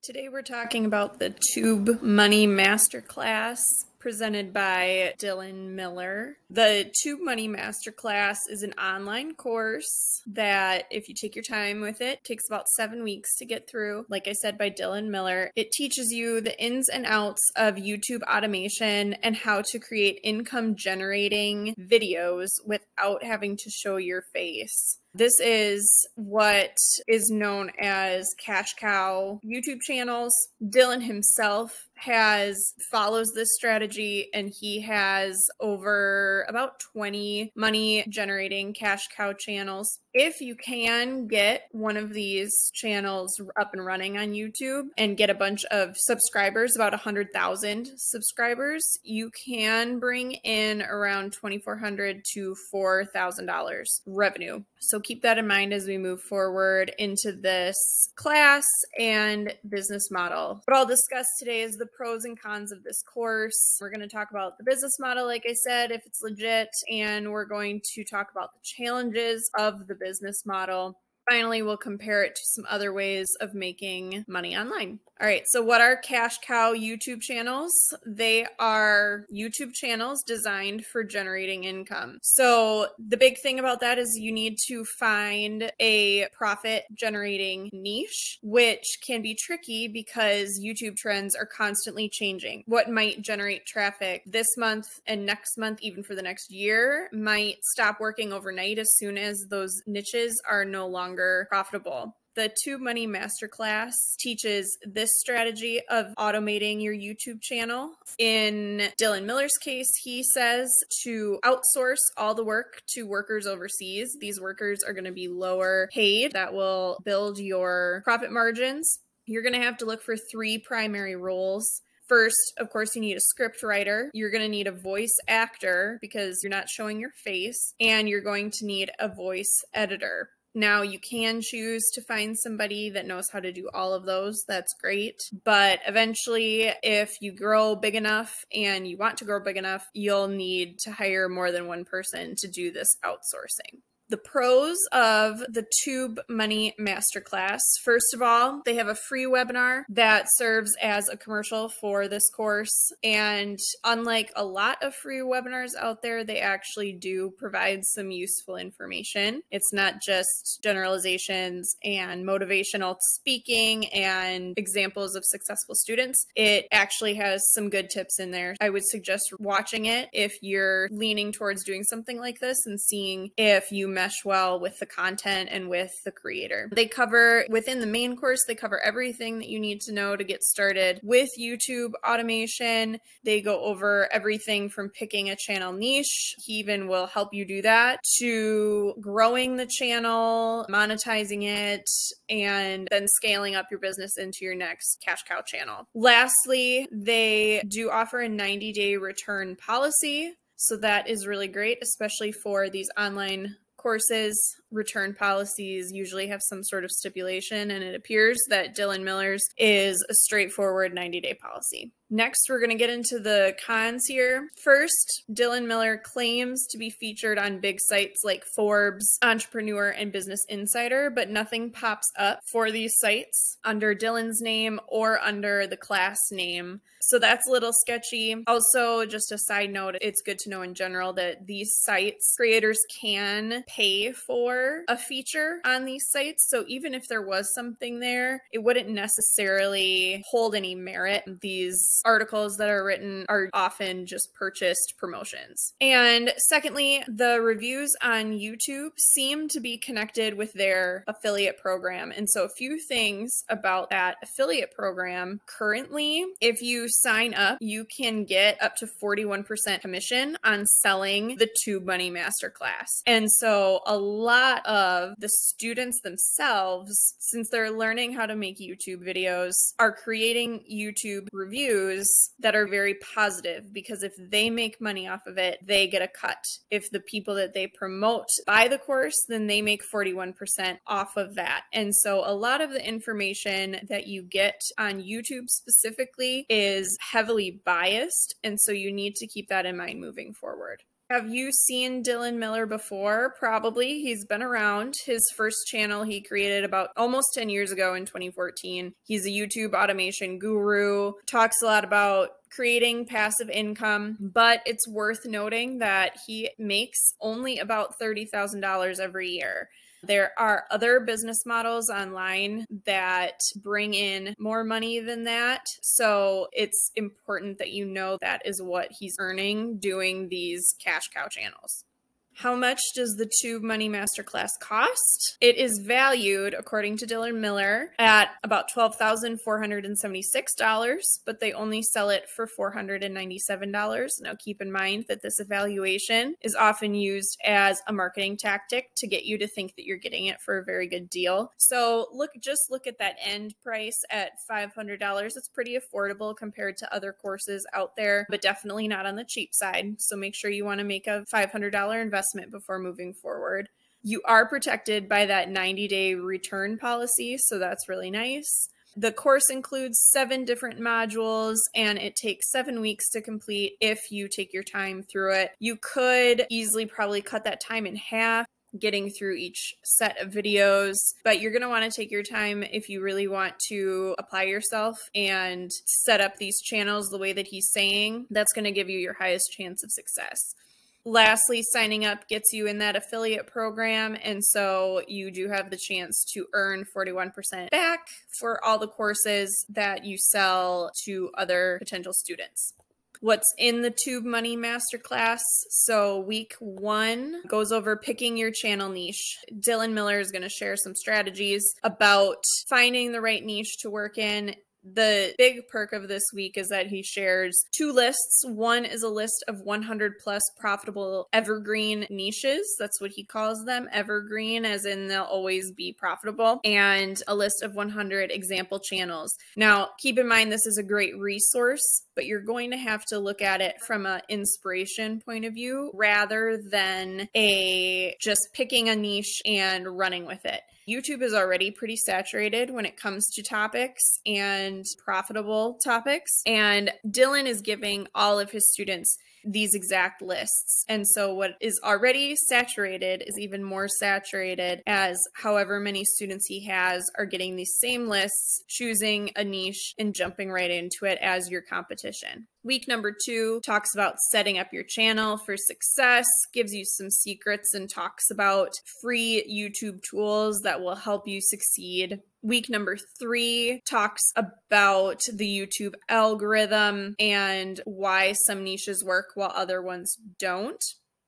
Today we're talking about the Tube Money Masterclass presented by Dylan Miller. The Tube Money Masterclass is an online course that, if you take your time with it, takes about 7 weeks to get through. Like I said, by Dylan Miller. It teaches you the ins and outs of YouTube automation and how to create income generating videos without having to show your face. This is what is known as cash cow YouTube channels. Dylan himself follows this strategy, and he has over about 20 money generating cash cow channels. If you can get one of these channels up and running on YouTube and get a bunch of subscribers, about 100,000 subscribers, you can bring in around $2,400 to $4,000 revenue. So keep that in mind as we move forward into this class and business model. What I'll discuss today is the pros and cons of this course. We're going to talk about the business model, like I said, if it's legit, and we're going to talk about the challenges of the business model. Finally, we'll compare it to some other ways of making money online. All right, so what are cash cow YouTube channels? They are YouTube channels designed for generating income. So the big thing about that is you need to find a profit generating niche, which can be tricky because YouTube trends are constantly changing. What might generate traffic this month and next month, even for the next year, might stop working overnight as soon as those niches are no longer profitable. The Tube Money Masterclass teaches this strategy of automating your YouTube channel. In Dylan Miller's case, he says to outsource all the work to workers overseas. These workers are going to be lower paid. That will build your profit margins. You're going to have to look for 3 primary roles. First, of course, you need a script writer. You're going to need a voice actor because you're not showing your face, and you're going to need a voice editor. Now, you can choose to find somebody that knows how to do all of those. That's great. But eventually, if you grow big enough and you want to grow big enough, you'll need to hire more than one person to do this outsourcing. The pros of the Tube Money Masterclass. First of all, they have a free webinar that serves as a commercial for this course. And unlike a lot of free webinars out there, they actually do provide some useful information. It's not just generalizations and motivational speaking and examples of successful students. It actually has some good tips in there. I would suggest watching it if you're leaning towards doing something like this and seeing if you mesh well with the content and with the creator. They cover, within the main course, they cover everything that you need to know to get started with YouTube automation. They go over everything from picking a channel niche. He even will help you do that, to growing the channel, monetizing it, and then scaling up your business into your next cash cow channel. Lastly, they do offer a 90-day return policy. So that is really great, especially for these online courses. Return policies usually have some sort of stipulation, and it appears that Dylan Miller's is a straightforward 90-day policy. Next, we're going to get into the cons here. First, Dylan Miller claims to be featured on big sites like Forbes, Entrepreneur, and Business Insider, but nothing pops up for these sites under Dylan's name or under the class name. So that's a little sketchy. Also, just a side note, it's good to know in general that these sites, creators can pay for a feature on these sites. So even if there was something there, it wouldn't necessarily hold any merit. These articles that are written are often just purchased promotions. And secondly, the reviews on YouTube seem to be connected with their affiliate program. And so a few things about that affiliate program. Currently, if you sign up, you can get up to 41% commission on selling the Tube Money Masterclass. And so a lot of the students themselves, since they're learning how to make YouTube videos, are creating YouTube reviews that are very positive, because if they make money off of it, they get a cut. If the people that they promote buy the course, then they make 41% off of that. And so a lot of the information that you get on YouTube specifically is heavily biased, and so you need to keep that in mind moving forward. Have you seen Dylan Miller before? Probably. He's been around. His first channel he created about almost 10 years ago in 2014. He's a YouTube automation guru, talks a lot about creating passive income, but it's worth noting that he makes only about $30,000 every year. There are other business models online that bring in more money than that. So it's important that you know that is what he's earning doing these cash cow channels. How much does the Tube Money Masterclass cost? It is valued, according to Dylan Miller, at about $12,476, but they only sell it for $497. Now keep in mind that this evaluation is often used as a marketing tactic to get you to think that you're getting it for a very good deal. So just look at that end price at $500. It's pretty affordable compared to other courses out there, but definitely not on the cheap side. So make sure you want to make a $500 investment before moving forward. You are protected by that 90-day return policy, so that's really nice. The course includes 7 different modules, and it takes 7 weeks to complete if you take your time through it. You could easily probably cut that time in half getting through each set of videos, but you're going to want to take your time if you really want to apply yourself and set up these channels the way that he's saying. That's going to give you your highest chance of success. Lastly, signing up gets you in that affiliate program, and so you do have the chance to earn 41% back for all the courses that you sell to other potential students. What's in the Tube Money Masterclass? So week 1 goes over picking your channel niche. Dylan Miller is going to share some strategies about finding the right niche to work in. The big perk of this week is that he shares 2 lists. One is a list of 100 plus profitable evergreen niches. That's what he calls them. Evergreen, as in they'll always be profitable. And a list of 100 example channels. Now, keep in mind, this is a great resource, but you're going to have to look at it from an inspiration point of view rather than just picking a niche and running with it. YouTube is already pretty saturated when it comes to topics and profitable topics. And Dylan is giving all of his students these exact lists. And so what is already saturated is even more saturated as however many students he has are getting these same lists, choosing a niche and jumping right into it as your competition. Week number 2 talks about setting up your channel for success, gives you some secrets and talks about free YouTube tools that will help you succeed. Week number 3 talks about the YouTube algorithm and why some niches work while other ones don't.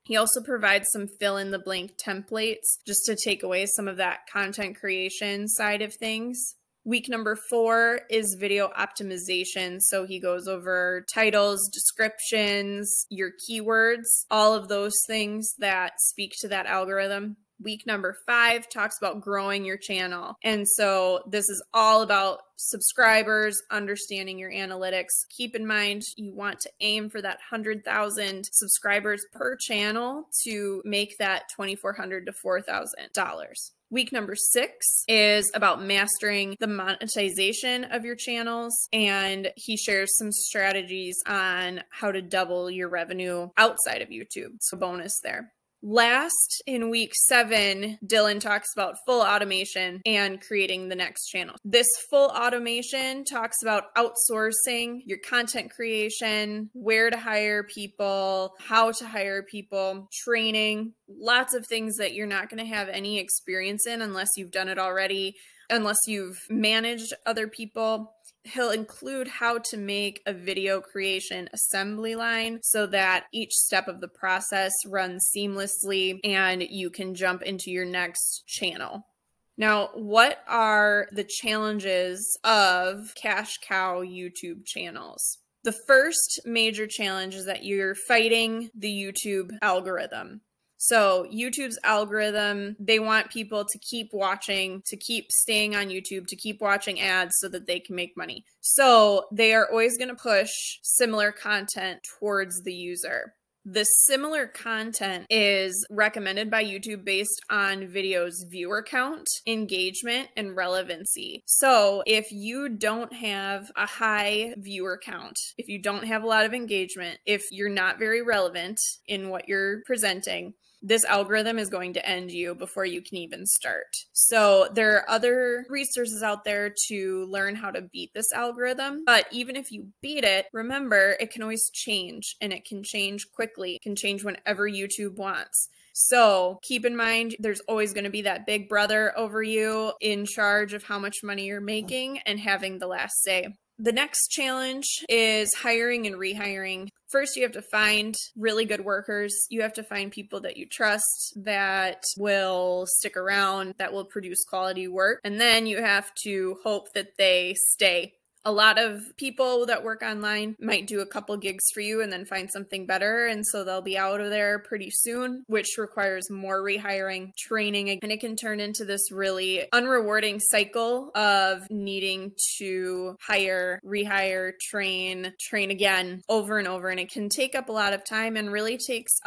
He also provides some fill-in-the-blank templates just to take away some of that content creation side of things. Week number 4 is video optimization. So he goes over titles, descriptions, your keywords, all of those things that speak to that algorithm. Week number 5 talks about growing your channel. And so this is all about subscribers, understanding your analytics. Keep in mind, you want to aim for that 100,000 subscribers per channel to make that $2,400 to $4,000. Week number 6 is about mastering the monetization of your channels, and he shares some strategies on how to double your revenue outside of YouTube. So bonus there. Last, in week 7, Dylan talks about full automation and creating the next channel. This full automation talks about outsourcing your content creation, where to hire people, how to hire people, training, lots of things that you're not going to have any experience in unless you've done it already, unless you've managed other people. He'll include how to make a video creation assembly line so that each step of the process runs seamlessly and you can jump into your next channel. Now, what are the challenges of cash cow YouTube channels? The first major challenge is that you're fighting the YouTube algorithm. So YouTube's algorithm, they want people to keep watching, to keep staying on YouTube, to keep watching ads so that they can make money. So they are always going to push similar content towards the user. The similar content is recommended by YouTube based on videos' viewer count, engagement, and relevancy. So if you don't have a high viewer count, if you don't have a lot of engagement, if you're not very relevant in what you're presenting, this algorithm is going to end you before you can even start. So there are other resources out there to learn how to beat this algorithm. But even if you beat it, remember, it can always change, and it can change quickly. It can change whenever YouTube wants. So keep in mind, there's always going to be that big brother over you in charge of how much money you're making and having the last say. The next challenge is hiring and rehiring. First, you have to find really good workers. You have to find people that you trust, that will stick around, that will produce quality work. And then you have to hope that they stay. A lot of people that work online might do a couple gigs for you and then find something better. And so they'll be out of there pretty soon, which requires more rehiring, training, and it can turn into this really unrewarding cycle of needing to hire, rehire, train again over and over. And it can take up a lot of time and really takes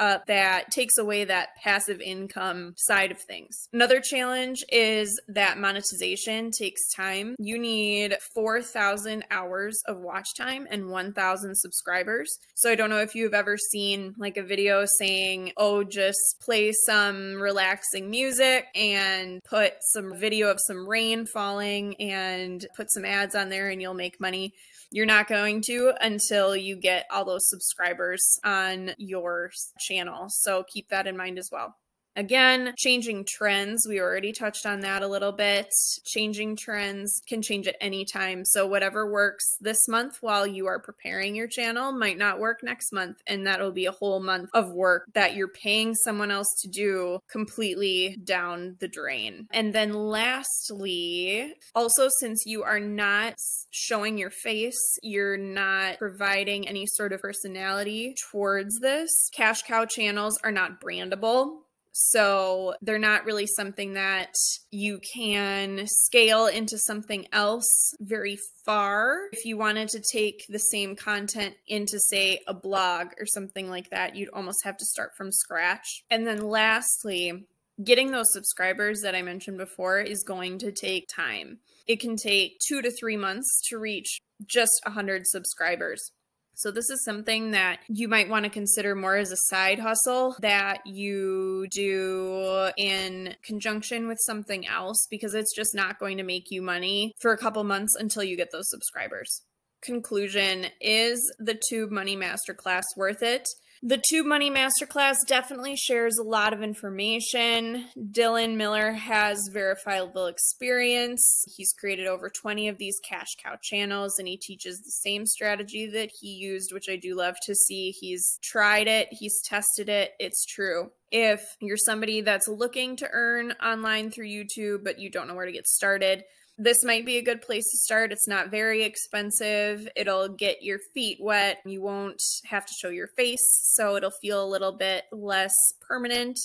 away that passive income side of things. Another challenge is that monetization takes time. You need 4,000 hours of watch time and 1,000 subscribers. So I don't know if you've ever seen like a video saying, oh, just play some relaxing music and put some video of some rain falling and put some ads on there and you'll make money. You're not going to until you get all those subscribers on your channel. So keep that in mind as well. Again, changing trends. We already touched on that a little bit. Changing trends can change at any time. So whatever works this month while you are preparing your channel might not work next month. And that'll be a whole month of work that you're paying someone else to do completely down the drain. And then lastly, also, since you are not showing your face, you're not providing any sort of personality towards this, cash cow channels are not brandable. So they're not really something that you can scale into something else very far. If you wanted to take the same content into, say, a blog or something like that, you'd almost have to start from scratch. And then lastly, getting those subscribers that I mentioned before is going to take time. It can take 2 to 3 months to reach just 100 subscribers. So this is something that you might want to consider more as a side hustle that you do in conjunction with something else, because it's just not going to make you money for a couple months until you get those subscribers. Conclusion, is the Tube Money Masterclass worth it? The Tube Money Masterclass definitely shares a lot of information. Dylan Miller has verifiable experience. He's created over 20 of these cash cow channels, and he teaches the same strategy that he used, which I do love to see. He's tried it, he's tested it, it's true. If you're somebody that's looking to earn online through YouTube, but you don't know where to get started, this might be a good place to start. It's not very expensive. It'll get your feet wet. You won't have to show your face, so it'll feel a little bit less permanent.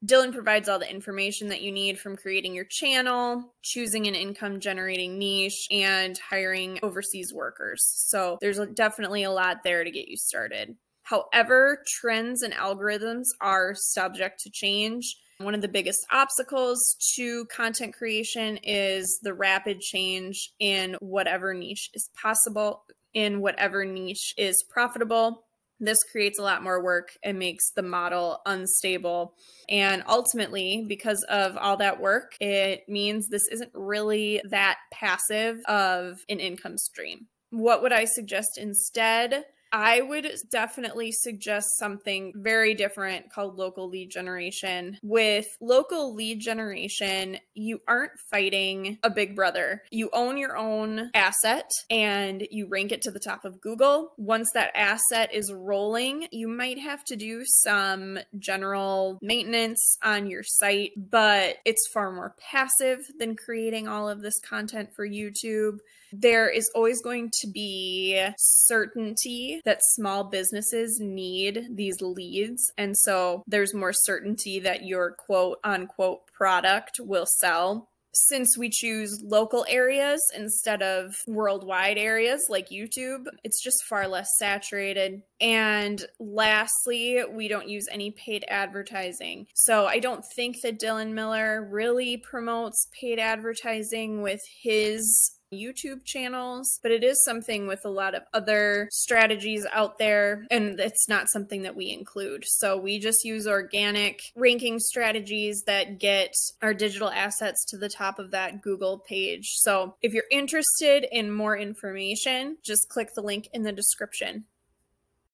Dylan provides all the information that you need, from creating your channel, choosing an income generating niche, and hiring overseas workers. So there's definitely a lot there to get you started. However, trends and algorithms are subject to change. One of the biggest obstacles to content creation is the rapid change in whatever niche is possible, in whatever niche is profitable. This creates a lot more work and makes the model unstable. And ultimately, because of all that work, it means this isn't really that passive of an income stream. What would I suggest instead? I would definitely suggest something very different called local lead generation. With local lead generation, you aren't fighting a big brother. You own your own asset and you rank it to the top of Google. Once that asset is rolling, you might have to do some general maintenance on your site, but it's far more passive than creating all of this content for YouTube. There is always going to be certainty that small businesses need these leads. And so there's more certainty that your quote unquote product will sell. since we choose local areas instead of worldwide areas like YouTube, it's just far less saturated. And lastly, we don't use any paid advertising. So I don't think that Dylan Miller really promotes paid advertising with his YouTube channels, but it is something with a lot of other strategies out there, and it's not something that we include. So we just use organic ranking strategies that get our digital assets to the top of that Google page. So if you're interested in more information, just click the link in the description.